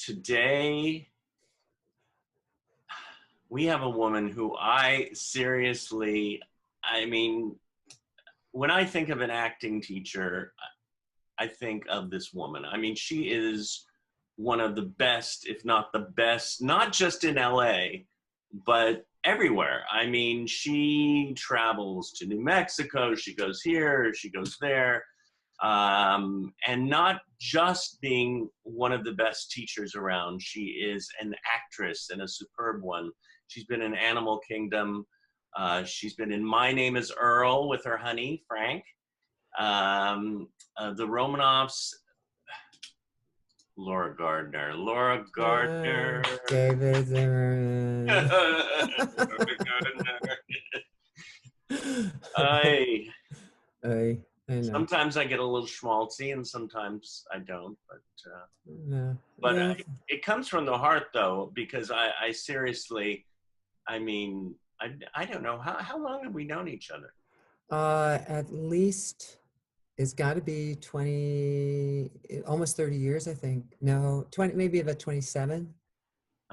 today we have a woman who I seriously, I mean, when I think of an acting teacher, I think of this woman. I mean, she is one of the best, if not the best, not just in LA, but everywhere. I mean, she travels to New Mexico, she goes here, she goes there, and not just being one of the best teachers around, she is an actress and a superb one. She's been in Animal Kingdom. She's been in My Name is Earl with her honey, Frank. The Romanovs, Laura Gardner. David Zimmerman. Laura Gardner. I know. Sometimes I get a little schmaltzy and sometimes I don't, but it comes from the heart though, because I seriously, I mean, I don't know, how long have we known each other? At least it's got to be 20, almost 30 years, I think. No, 20, maybe about 27.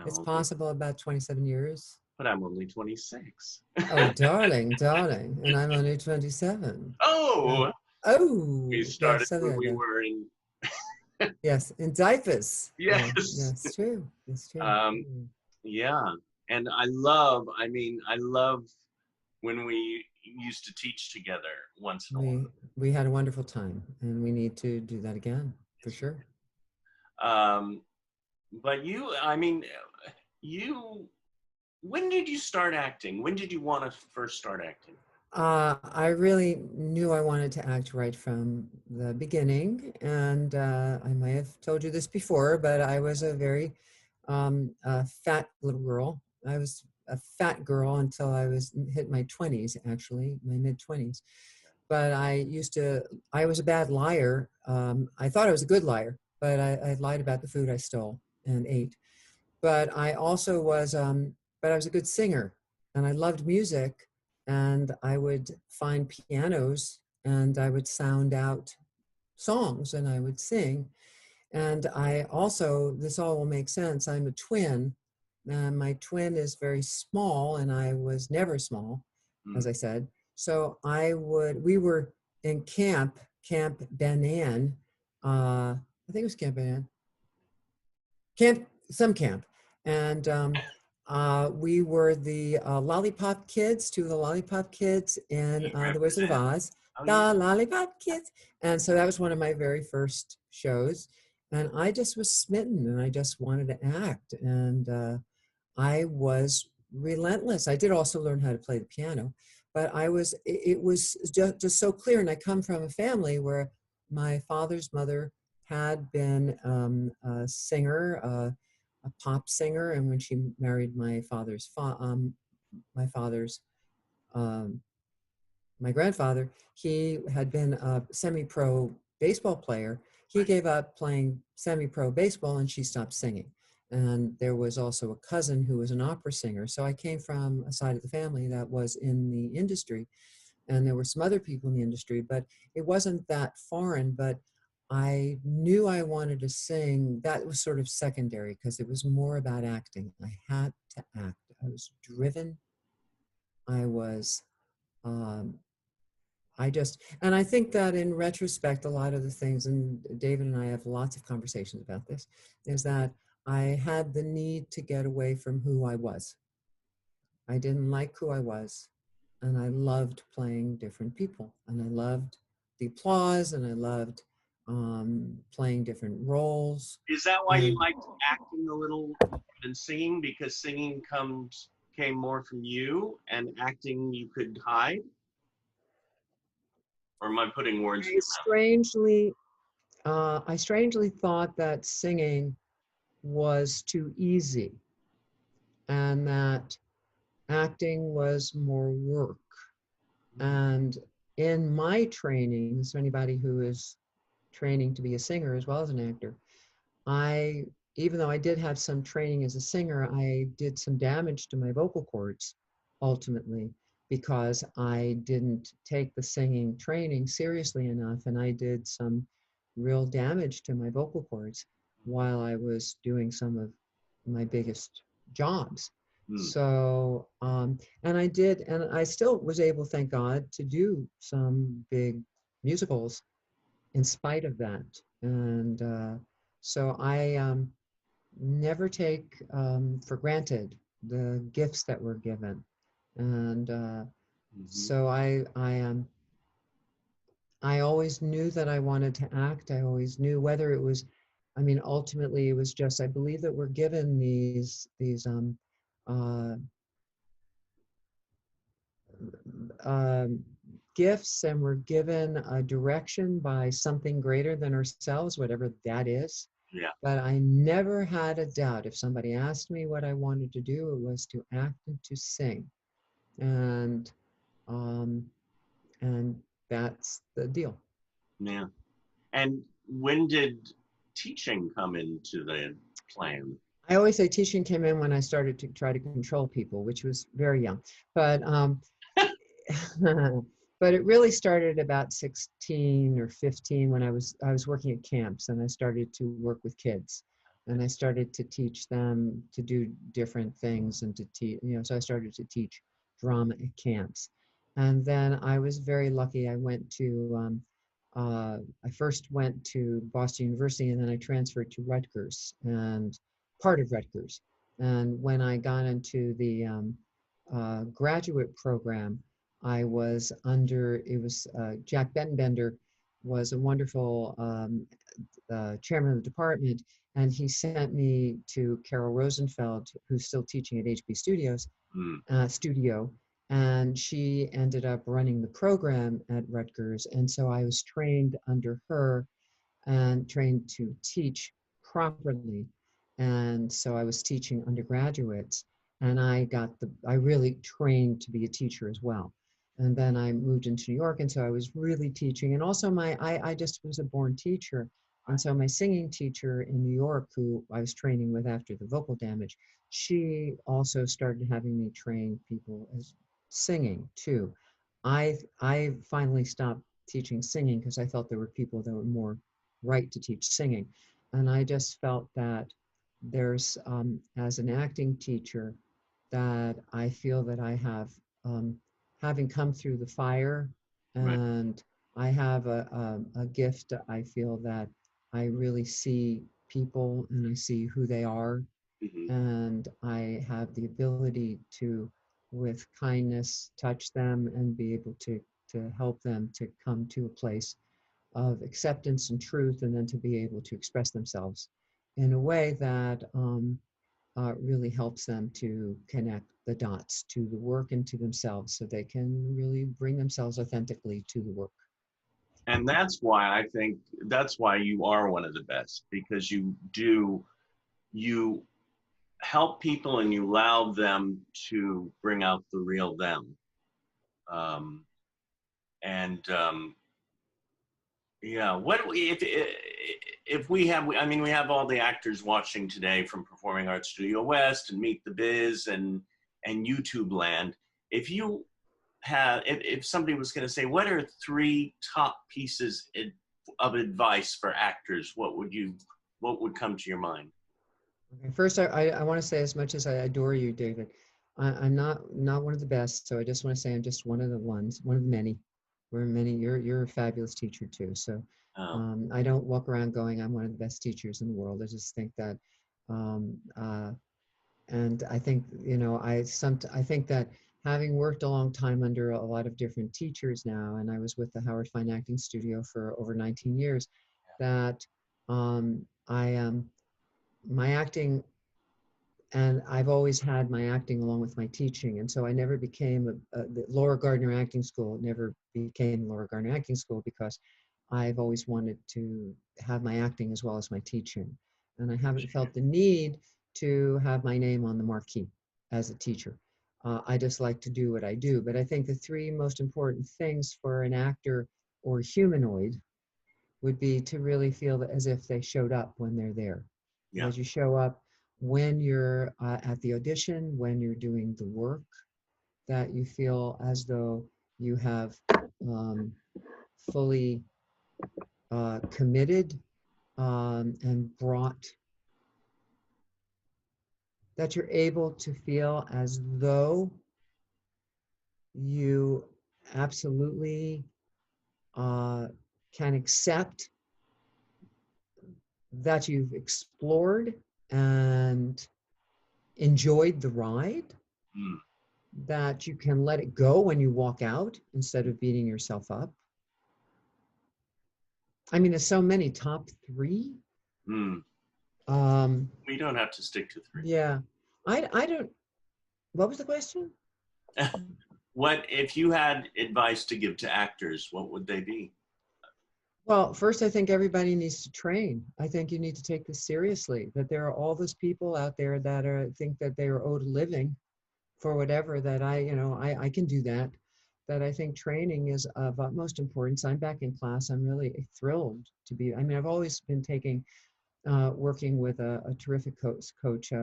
It's possible about 27 years. But I'm only 26. Oh, darling. And I'm only 27. Oh! Oh! We started when we were in... Yes, in diapers. Yes. That's true. That's true. Yeah. And I love when we used to teach together once in a while. We had a wonderful time, and we need to do that again, for sure. But when did you start acting? When did you want to first start acting? I really knew I wanted to act right from the beginning, and I might have told you this before, but I was a very fat little girl. I was a fat girl until I hit my 20s, actually, my mid-20s. But I was a bad liar. I thought I was a good liar, but I lied about the food I stole and ate. But I also was, but I was a good singer, and I loved music, and I would find pianos, and I would sound out songs, and I would sing. And I also, this all will make sense, I'm a twin. My twin is very small, and I was never small, as I said. So we were in Camp Benan. I think it was Camp Benan. Some camp. And we were the Lollipop Kids, two of the Lollipop Kids in The Wizard of Oz. The Lollipop Kids. And so that was one of my very first shows. And I just was smitten, and I just wanted to act. And I was relentless. I did also learn how to play the piano, but it was just so clear. And I come from a family where my father's mother had been a singer, a pop singer. And when she married my grandfather, he had been a semi-pro baseball player. He gave up playing semi-pro baseball, and she stopped singing. And there was also a cousin who was an opera singer. So I came from a side of the family that was in the industry, and there were some other people in the industry, but it wasn't that foreign. But I knew I wanted to sing. That was sort of secondary, because it was more about acting. I had to act. I was driven. I was, and I think that in retrospect, a lot of the things, and David and I have lots of conversations about this, is that I had the need to get away from who I was. I didn't like who I was, and I loved playing different people, and I loved the applause, and I loved playing different roles. Is that why you liked acting a little than singing? Because singing came more from you, and acting you could hide? Or am I putting words in your mouth? I strangely thought that singing was too easy, and that acting was more work. And in my training, so anybody who is training to be a singer as well as an actor, even though I did have some training as a singer, I did some damage to my vocal cords ultimately, because I didn't take the singing training seriously enough, and I did some real damage to my vocal cords. while I was doing some of my biggest jobs. Mm. So, and I did, and I still was able, thank God, to do some big musicals in spite of that. And so I never take for granted the gifts that were given. And Hmm. so I always knew that I wanted to act. I always knew whether it was, I mean, ultimately it was just, I believe that we're given these uh, um, gifts, and we're given a direction by something greater than ourselves, whatever that is. Yeah. But I never had a doubt. If somebody asked me what I wanted to do, it was to act and to sing. And um, and that's the deal. Yeah. And when did teaching come into the plan? I always say teaching came in when I started to try to control people, which was very young. But but it really started about 16 or 15 when I was working at camps, and I started to work with kids, and I started to teach them to do different things and to teach, so I started to teach drama at camps. And then I was very lucky. I first went to Boston University, and then I transferred to Rutgers, and part of Rutgers. And when I got into the graduate program, I was under, it was Jack Benbender was a wonderful chairman of the department, and he sent me to Carol Rosenfeld, who's still teaching at HB Mm. Studio, and she ended up running the program at Rutgers, and so I was trained under her and trained to teach properly. And so I was teaching undergraduates, and I really trained to be a teacher as well. And then I moved into New York, and so I was really teaching. And also I just was a born teacher. And so my singing teacher in New York, who I was training with after the vocal damage, she also started having me train people as singing too. I finally stopped teaching singing because I felt there were people that were more right to teach singing. And I just felt that as an acting teacher, that I feel that I have, having come through the fire, Right. and I have a gift. I feel that I really see people and I see who they are, Hmm. and I have the ability to, with kindness, touch them and be able to help them to come to a place of acceptance and truth, and then to be able to express themselves in a way that really helps them to connect the dots to the work and to themselves so they can really bring themselves authentically to the work. And that's why you are one of the best, because you help people and you allow them to bring out the real them. Um, and Yeah, if we have, I mean, we have all the actors watching today from Performing Arts Studio West and Meet the Biz and YouTube Land. If you if somebody was going to say, what are three top pieces of advice for actors, what would come to your mind? Okay, first, I want to say, as much as I adore you, David, I'm not one of the best, so I just want to say I'm just one of the ones, one of the many. We're many. You're a fabulous teacher too. So Oh, I don't walk around going I'm one of the best teachers in the world. I just think that, um, uh, and I think I think that having worked a long time under a lot of different teachers now, and I was with the Howard Fine Acting Studio for over 19 years, that I my acting, and I've always had my acting along with my teaching. And so I never became the Laura Gardner Acting School, never became Laura Gardner Acting School, because I've always wanted to have my acting as well as my teaching. And I haven't felt the need to have my name on the marquee as a teacher. I just like to do what I do. But I think the three most important things for an actor or humanoid would be to really feel as if they showed up when they're there. yeah. That you show up when you're at the audition, when you're doing the work, that you feel as though you have fully committed and brought that you're able to feel as though you absolutely uh, can accept that you've explored and enjoyed the ride, Mm, that you can let it go when you walk out instead of beating yourself up. I mean, there's so many top three. mm. Um, We don't have to stick to yeah, I don't. What was the question? three. What if you had advice to give to actors? What would they be? Well, first, I think everybody needs to train. I think you need to take this seriously. That there are all those people out there that are think that they are owed a living for whatever. That I can do that. That I think training is of utmost importance. I'm back in class. I'm really thrilled to be. I mean, I've always been working with a terrific coach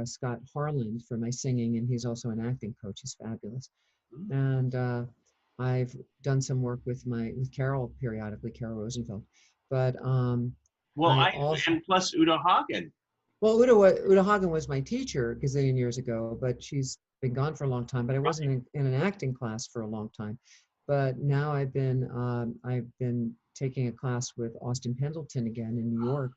Scott Harland, for my singing, and he's also an acting coach. He's fabulous. Mm. And I've done some work with Carol periodically, Carol Rosenfeld. But Well, I I also and plus Udo Hagen. well, Uda Hagen was my teacher a gazillion years ago, but she's been gone for a long time. But I wasn't in an acting class for a long time. But now I've been taking a class with Austin Pendleton again in New York,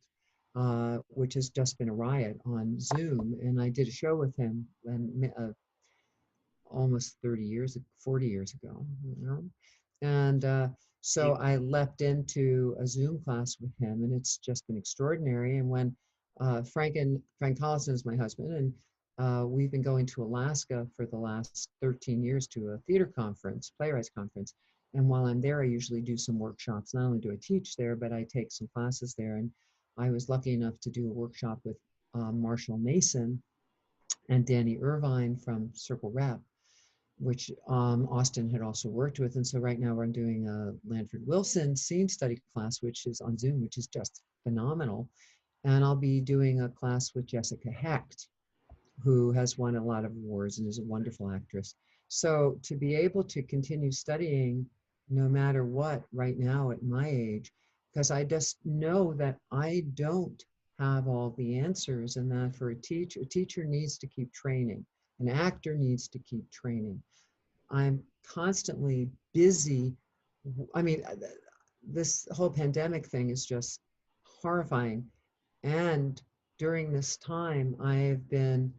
which has just been a riot on Zoom. And I did a show with him and almost 30 years, 40 years ago, you know? And so I leapt into a Zoom class with him, and it's just been extraordinary. And when Frank Collison is my husband, and we've been going to Alaska for the last 13 years to a theater conference, playwrights conference. And while I'm there, I usually do some workshops. Not only do I teach there, but I take some classes there. And I was lucky enough to do a workshop with Marshall Mason and Danny Irvine from Circle Rep, which Austin had also worked with. And so right now I'm doing a Lanford Wilson scene study class, which is on Zoom, which is just phenomenal. And I'll be doing a class with Jessica Hecht, who has won a lot of awards and is a wonderful actress. So to be able to continue studying no matter what right now at my age, because I just know that I don't have all the answers, and that for a teacher needs to keep training. An actor needs to keep training. I'm constantly busy. I mean, this whole pandemic thing is just horrifying. And during this time, I'm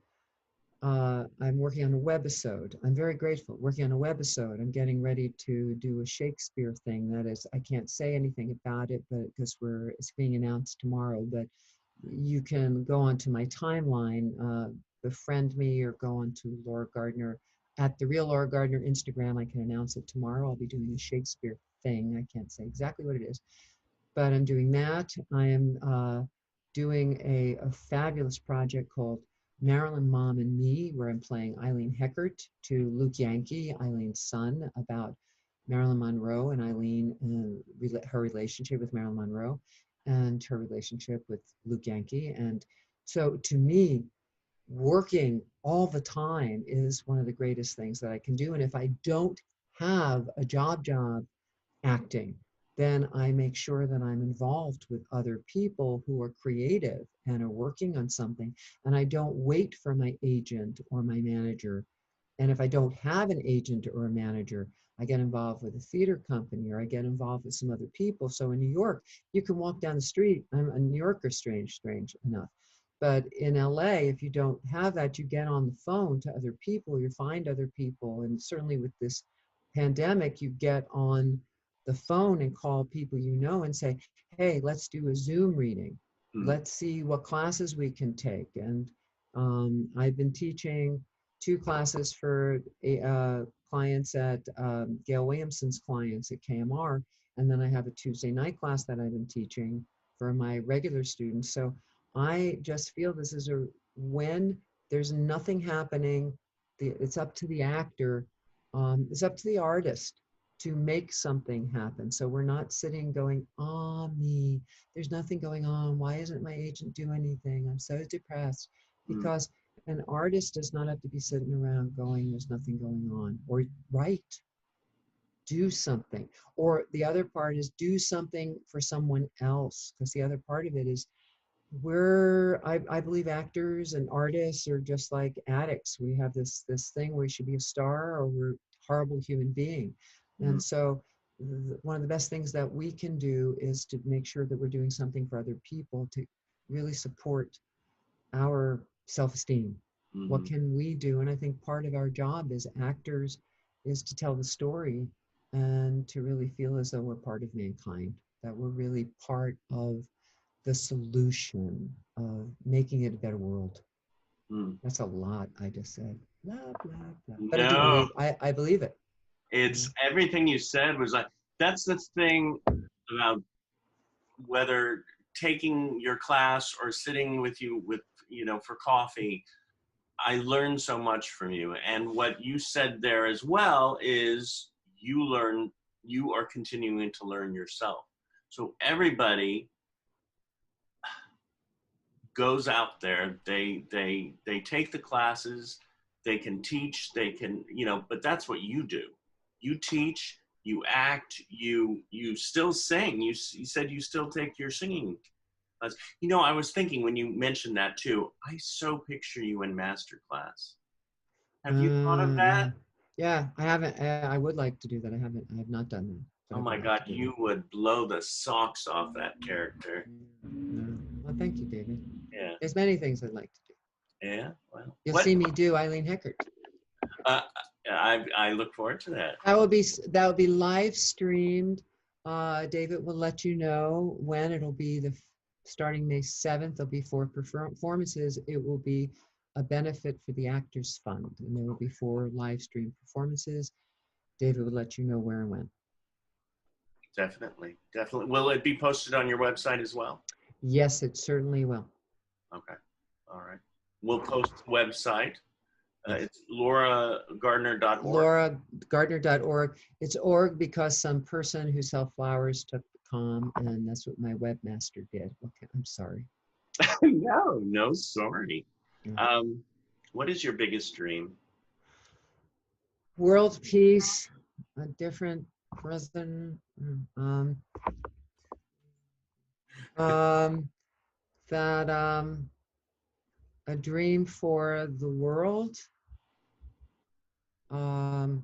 working on a webisode. I'm very grateful. Working on a webisode. I'm getting ready to do a Shakespeare thing. That is, I can't say anything about it, but because it's being announced tomorrow. But you can go onto my timeline, befriend me, or go onto Laura Gardner at the real Laura Gardner Instagram. I can announce it tomorrow. I'll be doing a Shakespeare thing. I can't say exactly what it is, but I'm doing that. I am doing a fabulous project called Marilyn, Mom, and Me, where I'm playing Eileen Heckert to Luke Yankee, Eileen's son, about Marilyn Monroe and Eileen, her relationship with Marilyn Monroe and her relationship with Luke Yankee. And so to me, working all the time is one of the greatest things that I can do. And if I don't have a job acting, then I make sure that I'm involved with other people who are creative and are working on something. And I don't wait for my agent or my manager. And if I don't have an agent or a manager, I get involved with a theater company, or I get involved with some other people. So in New York, you can walk down the street. I'm a New Yorker, strange enough. But in LA, if you don't have that, you get on the phone to other people, you find other people. And certainly with this pandemic, you get on the phone and call people you know and say, hey, let's do a Zoom reading. Mm. Let's see what classes we can take. And I've been teaching 2 classes for clients at Gail Williamson's clients at KMR. And then I have a Tuesday night class that I've been teaching for my regular students. So I just feel this is when there's nothing happening, it's up to the actor, it's up to the artist to make something happen. So we're not sitting going, oh, me, there's nothing going on. Why isn't my agent do anything? I'm so depressed. Mm. Because an artist does not have to be sitting around going, there's nothing going on. Or write, do something. Or the other part is do something for someone else. Because the other part of it is I believe actors and artists are just like addicts. We have this thing where we should be a star or we're a horrible human being. Mm, And so one of the best things that we can do is to make sure that we're doing something for other people to really support our self-esteem. What mhm, can we do? And I think part of our job as actors is to tell the story and to really feel as though we're part of mankind, that we're really part of the solution of making it a better world. mm. That's a lot I just said. Blah, blah, blah. But I do No, believe, I believe it. You it's know? everything you said was like, that's the thing about whether taking your class or sitting with you with, for coffee. I learned so much from you. And what you said there as well is you are continuing to learn yourself. So everybody goes out there, they take the classes, they can teach, they can, but that's what you do. You teach, you act, you still sing. You said you still take your singing class. I was thinking when you mentioned that too, I so picture you in master class. Have you thought of Yeah. that? Yeah, I haven't, I would like to do that. I have not done that, but Oh I would my like God, to do that. you would blow the socks off that character. Yeah. Well, thank you, David. Yeah, There's many things I'd like to do. yeah. Well, You'll what? see me do Eileen Hickert. Uh, I look forward to that. That will be live streamed. David will let you know when it'll be starting May 7th. There'll be 4 performances. It will be a benefit for the Actors Fund, and there will be 4 live stream performances. David will let you know where and when. Definitely, definitely. Will it be posted on your website as well? Yes, it certainly will. Okay, all right. We'll post the website. Yes. It's lauragardner.org. LauraGardner.org. It's org because some person who sells flowers took the com, and that's what my webmaster did. Okay, I'm sorry. No, no, sorry. Yeah. Um, what is your biggest dream? World peace, a different president. Um, um, that a dream for the world. Um,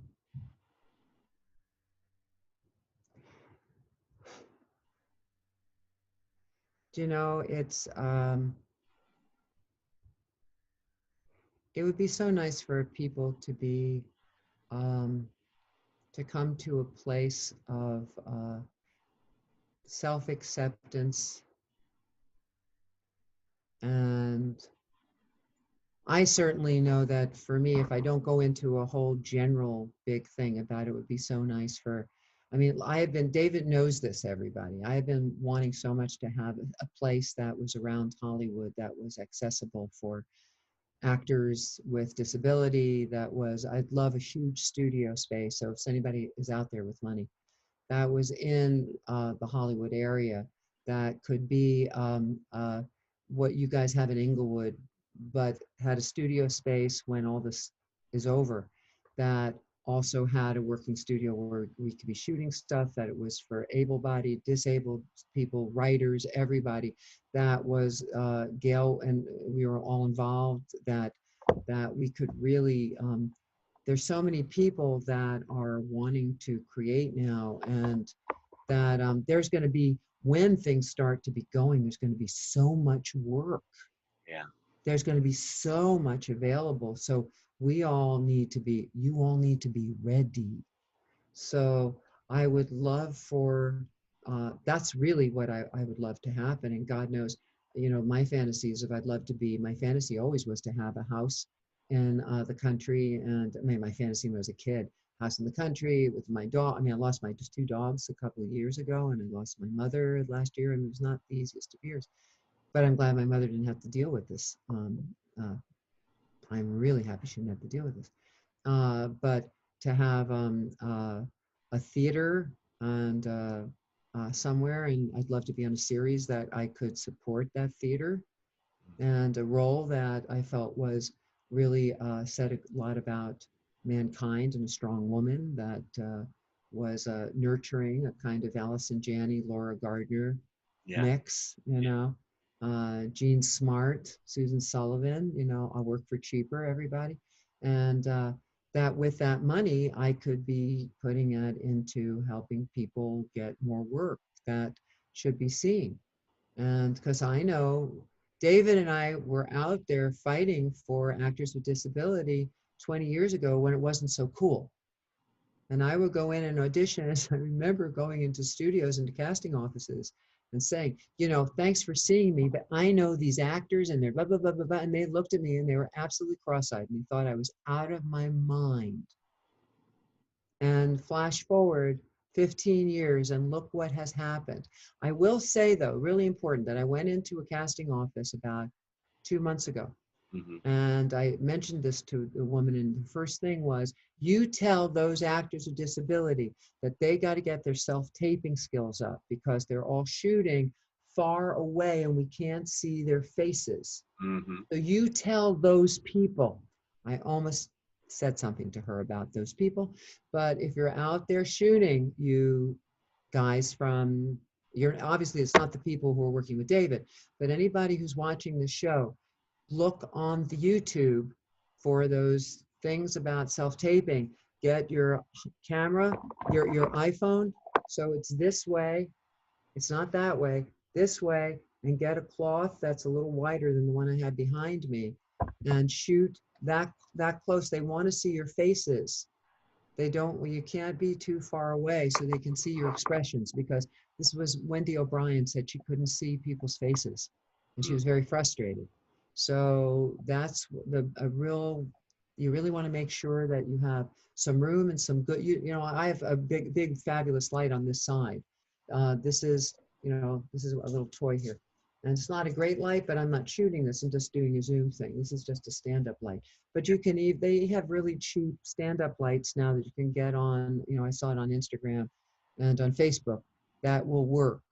it's it would be so nice for people um, to come to a place of self-acceptance, and I certainly know that for me, if I don't go into a whole general big thing about it, it would be so nice I mean, David knows this, everybody. I have been wanting so much to have a place that was around Hollywood that was accessible for actors with disability, I'd love a huge studio space. So if anybody is out there with money, that was in the Hollywood area that could be what you guys have in Inglewood, but had a studio space when all this is over, that also had a working studio where we could be shooting stuff, that it was for able-bodied, disabled people, writers, everybody. That was Gail, and we were all involved, that we could really there's so many people that are wanting to create now, and that there's going to be, when things start to be going, there's going to be so much work, Yeah. there's going to be so much available. So you all need to be ready. So I would love for, that's really what I would love to happen. And God knows, my fantasies of my fantasy always was to have a house in the country. And I mean, my fantasy when I was a kid, house in the country with my dog. I mean, I lost my just 2 dogs a couple of years ago, and I lost my mother last year, and it was not the easiest of years. But I'm glad my mother didn't have to deal with this. Uh, I'm really happy she didn't have to deal with this. But to have a theater and somewhere, and I'd love to be on a series that I could support that theater, and a role that I felt was really said a lot about mankind, and a strong woman that was nurturing, a kind of Allison Janney, Laura Gardner Yeah. mix, Jean Smart, Susan Sullivan, I work for cheaper, everybody. And that with that money, I could be putting it into helping people get more work that should be seen. And because I know David and I were out there fighting for actors with disability 20 years ago when it wasn't so cool. And I would go in and audition. As I remember going into studios and casting offices and saying, thanks for seeing me, but I know these actors and they're blah, blah, blah, blah, blah. And they looked at me and they were absolutely cross-eyed and they thought I was out of my mind. And flash forward 15 years and look what has happened. I will say, though, really important, that I went into a casting office about 2 months ago. Mm-hmm. And I mentioned this to the woman, and the first thing was, you tell those actors with disability that they got to get their self-taping skills up because they're all shooting far away and we can't see their faces. Mm-hmm. So you tell those people. I almost said something to her about those people, but if you're out there shooting, you guys you're obviously, it's not the people who are working with David, but anybody who's watching the show, look on the YouTube for those things about self-taping. Get your camera, your iPhone, so it's this way, it's not that way, this way, and get a cloth that's a little wider than the one I had behind me, and shoot that close. They want to see your faces. They don't, well, you can't be too far away so they can see your expressions, because this was Wendy O'Brien said she couldn't see people's faces and she was very frustrated. So that's you really want to make sure that you have some room and some good, I have a big, fabulous light on this side. This is a little toy here. And it's not a great light, but I'm not shooting this. I'm just doing a Zoom thing. This is just a stand-up light. But they have really cheap stand-up lights now that you can get on, I saw it on Instagram and on Facebook that will work.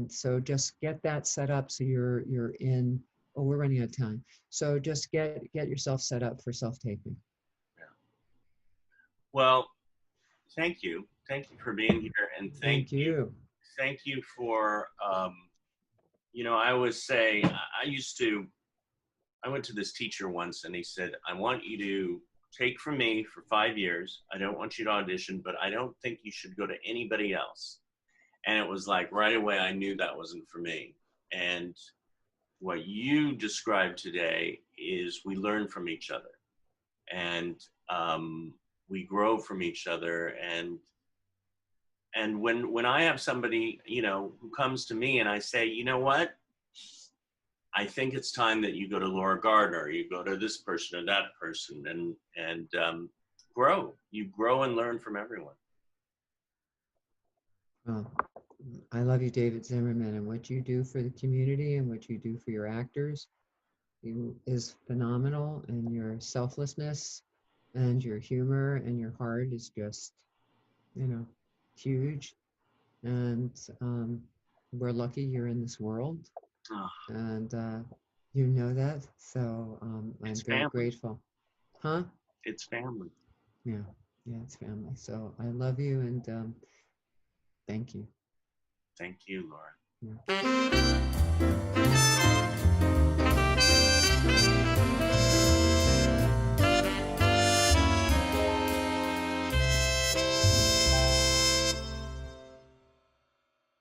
So just get that set up so you're in, oh, we're running out of time. So just get yourself set up for self-taping. Yeah. Well, thank you. Thank you for being here, and thank you. Thank you for, I always say, I went to this teacher once and he said, I want you to take from me for 5 years. I don't want you to audition, but I don't think you should go to anybody else. And it was like right away, I knew that wasn't for me. And what you described today is we learn from each other and we grow from each other. And when I have somebody, who comes to me and I say, you know what, I think it's time that you go to Laura Gardner, you go to this person or that person, and grow. You grow and learn from everyone. Well, I love you, David Zimmerman, and what you do for the community and what you do for your actors is phenomenal, and your selflessness and your humor and your heart is just, huge. And we're lucky you're in this world. Oh. And you know that. So I'm very grateful. Huh? It's family. Yeah, it's family. So I love you, and thank you. Thank you, Laura. Yeah.